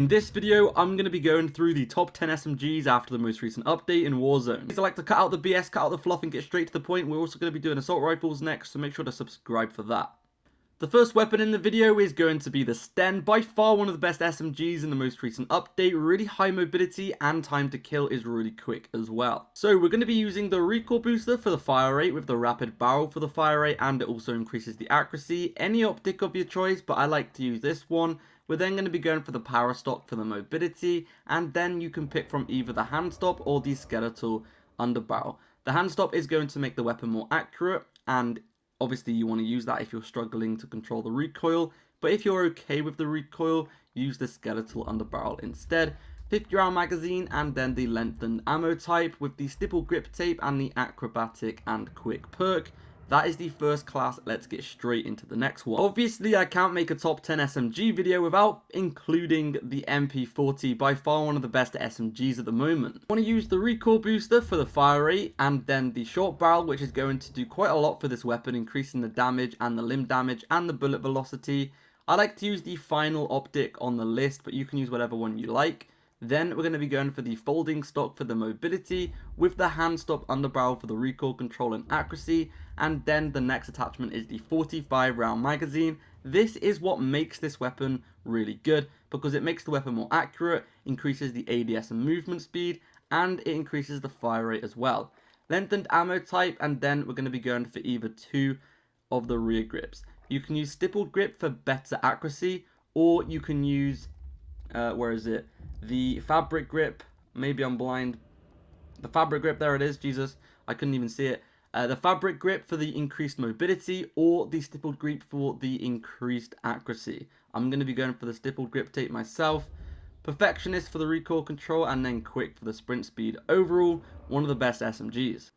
In this video, I'm going to be going through the top 10 SMGs after the most recent update in Warzone. I like to cut out the BS, cut out the fluff and get straight to the point. We're also going to be doing assault rifles next, so make sure to subscribe for that. The first weapon in the video is going to be the Sten, by far one of the best SMGs in the most recent update. Really high mobility and time to kill is really quick as well. So we're going to be using the recoil booster for the fire rate with the rapid barrel for the fire rate, and it also increases the accuracy. Any optic of your choice, but I like to use this one. We're then going to be going for the power stock for the mobility, and then you can pick from either the hand stop or the skeletal underbarrel. The hand stop is going to make the weapon more accurate, and obviously you want to use that if you're struggling to control the recoil, but if you're okay with the recoil, use the skeletal underbarrel instead. 50 round magazine, and then the lengthened ammo type with the stipple grip tape and the acrobatic and quick perk. That is the first class. Let's get straight into the next one. Obviously, I can't make a top 10 SMG video without including the MP40, by far one of the best SMGs at the moment. I want to use the recoil booster for the fire rate, and then the short barrel, which is going to do quite a lot for this weapon, increasing the damage and the limb damage and the bullet velocity. I like to use the final optic on the list, but you can use whatever one you like. Then we're going to be going for the folding stock for the mobility, with the hand stop underbarrel for the recoil control and accuracy, and then the next attachment is the 45 round magazine. This is what makes this weapon really good, because it makes the weapon more accurate, increases the ADS and movement speed, and it increases the fire rate as well. Lengthened ammo type, and then we're going to be going for either two of the rear grips. You can use stippled grip for better accuracy, or you can use the fabric grip. Maybe I'm blind. The fabric grip, there it is. Jesus, I couldn't even see it. The fabric grip for the increased mobility, or the stippled grip for the increased accuracy. I'm going to be going for the stippled grip tape myself. Perfectionist for the recoil control, and then quick for the sprint speed. Overall, one of the best SMGs.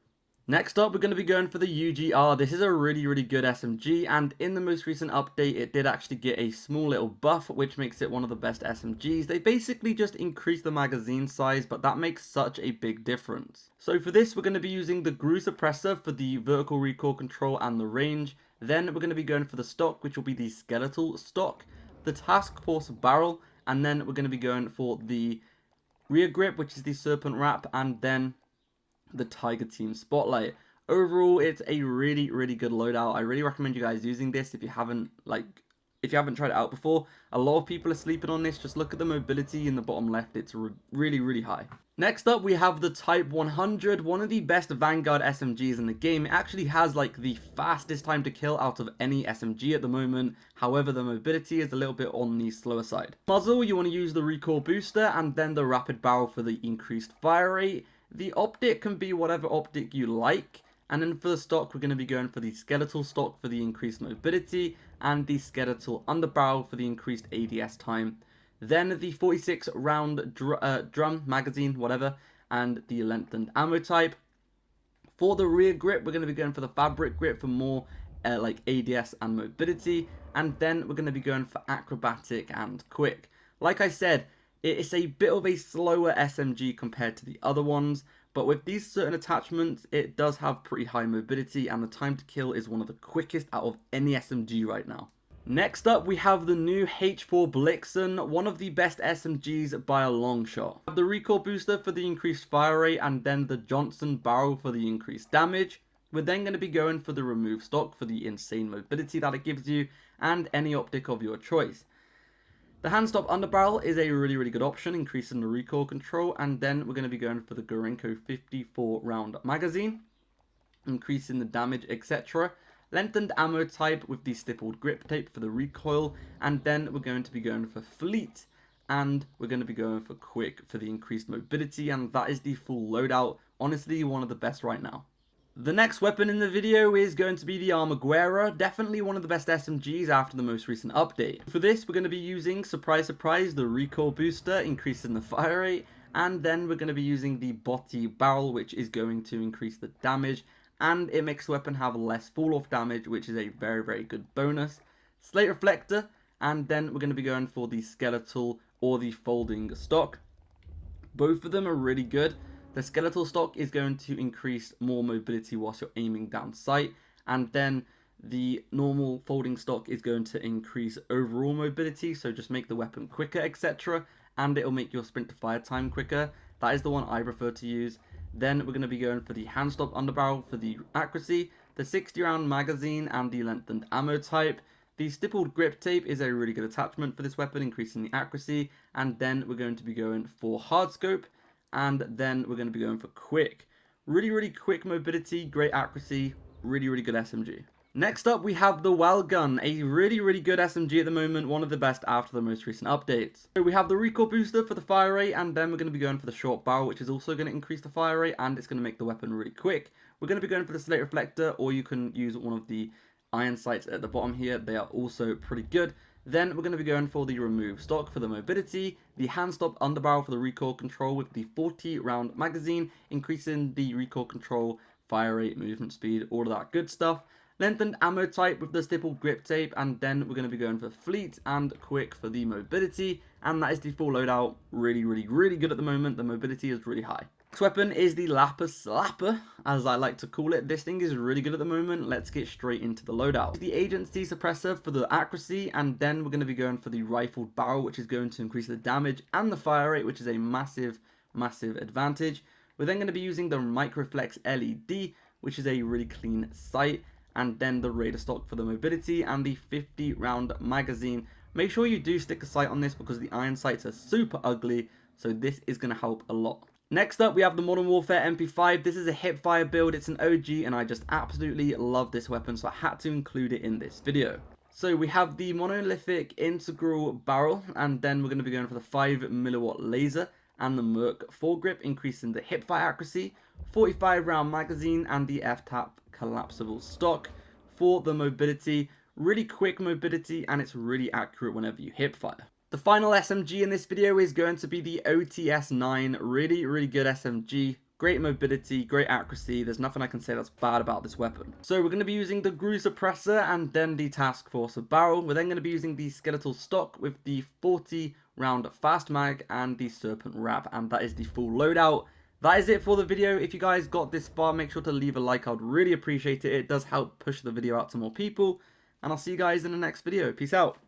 Next up, we're going to be going for the UGR. This is a really good SMG, and in the most recent update, it did actually get a small little buff, which makes it one of the best SMGs. They basically just increased the magazine size, but that makes such a big difference. So for this, we're going to be using the GRU suppressor for the vertical recoil control and the range. Then we're going to be going for the stock, which will be the skeletal stock, the task force barrel, and then we're going to be going for the rear grip, which is the serpent wrap, and then the Tiger Team Spotlight. Overall, it's a really good loadout. I really recommend you guys using this if you haven't tried it out before. A lot of people are sleeping on this. Just look at the mobility in the bottom left. It's really high. Next up, we have the Type 100, one of the best Vanguard SMGs in the game. It actually has like the fastest time to kill out of any SMG at the moment. However, the mobility is a little bit on the slower side. Muzzle, you want to use the recoil booster, and then the rapid barrel for the increased fire rate. The optic can be whatever optic you like. And then for the stock, we're going to be going for the skeletal stock for the increased mobility, and the skeletal underbarrel for the increased ADS time. Then the 46 round drum magazine, whatever, and the lengthened ammo type. For the rear grip, we're going to be going for the fabric grip for more like ADS and mobility. And then we're going to be going for acrobatic and quick. Like I said, it's a bit of a slower SMG compared to the other ones, but with these certain attachments, it does have pretty high mobility, and the time to kill is one of the quickest out of any SMG right now. Next up, we have the new H4 Blixen, one of the best SMGs by a long shot. The recoil booster for the increased fire rate, and then the Johnson barrel for the increased damage. We're then going to be going for the remove stock for the insane mobility that it gives you, and any optic of your choice. The hand stop underbarrel is a really good option, increasing the recoil control, and then we're going to be going for the Gorenko 54 round magazine, increasing the damage, etc. Lengthened ammo type with the stippled grip tape for the recoil, and then we're going to be going for fleet, and we're going to be going for quick for the increased mobility, and that is the full loadout. Honestly, one of the best right now. The next weapon in the video is going to be the Armaguera, definitely one of the best SMGs after the most recent update. For this, we're going to be using, surprise, the recoil booster, increasing the fire rate, and then we're going to be using the body barrel, which is going to increase the damage, and it makes the weapon have less fall-off damage, which is a very good bonus. Slate reflector, and then we're going to be going for the skeletal or the folding stock. Both of them are really good. The skeletal stock is going to increase more mobility whilst you're aiming down sight, and then the normal folding stock is going to increase overall mobility, so just make the weapon quicker, etc. and it'll make your sprint to fire time quicker. That is the one I prefer to use. Then we're going to be going for the hand stop underbarrel for the accuracy, the 60 round magazine, and the lengthened ammo type. The stippled grip tape is a really good attachment for this weapon, increasing the accuracy. And then we're going to be going for hard scope, and then we're going to be going for quick. Really quick mobility, great accuracy, really good SMG. Next up, we have the Wellgun, a really good SMG at the moment, one of the best after the most recent updates. So we have the recoil booster for the fire rate, and then we're going to be going for the short barrel, which is also going to increase the fire rate, and it's going to make the weapon really quick. We're going to be going for the slate reflector, or you can use one of the iron sights at the bottom here. They are also pretty good. Then we're going to be going for the remove stock for the mobility, the hand stop underbarrel for the recoil control with the 40 round magazine, increasing the recoil control, fire rate, movement speed, all of that good stuff. Lengthened ammo type with the stippled grip tape, and then we're going to be going for fleet and quick for the mobility, and that is the full loadout. Really good at the moment. The mobility is really high. Next weapon is the Lapa Slapper, as I like to call it. This thing is really good at the moment. Let's get straight into the loadout. The agency suppressor for the accuracy, and then we're going to be going for the rifled barrel, which is going to increase the damage and the fire rate, which is a massive advantage. We're then going to be using the Microflex LED, which is a really clean sight, and then the radar stock for the mobility and the 50 round magazine. Make sure you do stick a sight on this because the iron sights are super ugly, so this is going to help a lot. Next up, we have the Modern Warfare MP5. This is a hipfire build. It's an OG, and I just absolutely love this weapon, so I had to include it in this video. So we have the monolithic integral barrel, and then we're going to be going for the 5mW laser and the Merc foregrip, increasing the hipfire accuracy, 45 round magazine, and the F-tap collapsible stock for the mobility. Really quick mobility, and it's really accurate whenever you hipfire. The final SMG in this video is going to be the OTS-9, really good SMG, great mobility, great accuracy. There's nothing I can say that's bad about this weapon. So we're going to be using the Grue suppressor and then the Task Force barrel. We're then going to be using the skeletal stock with the 40 round fast mag and the serpent wrap, and that is the full loadout. That is it for the video. If you guys got this far, make sure to leave a like. I'd really appreciate it. It does help push the video out to more people, and I'll see you guys in the next video. Peace out.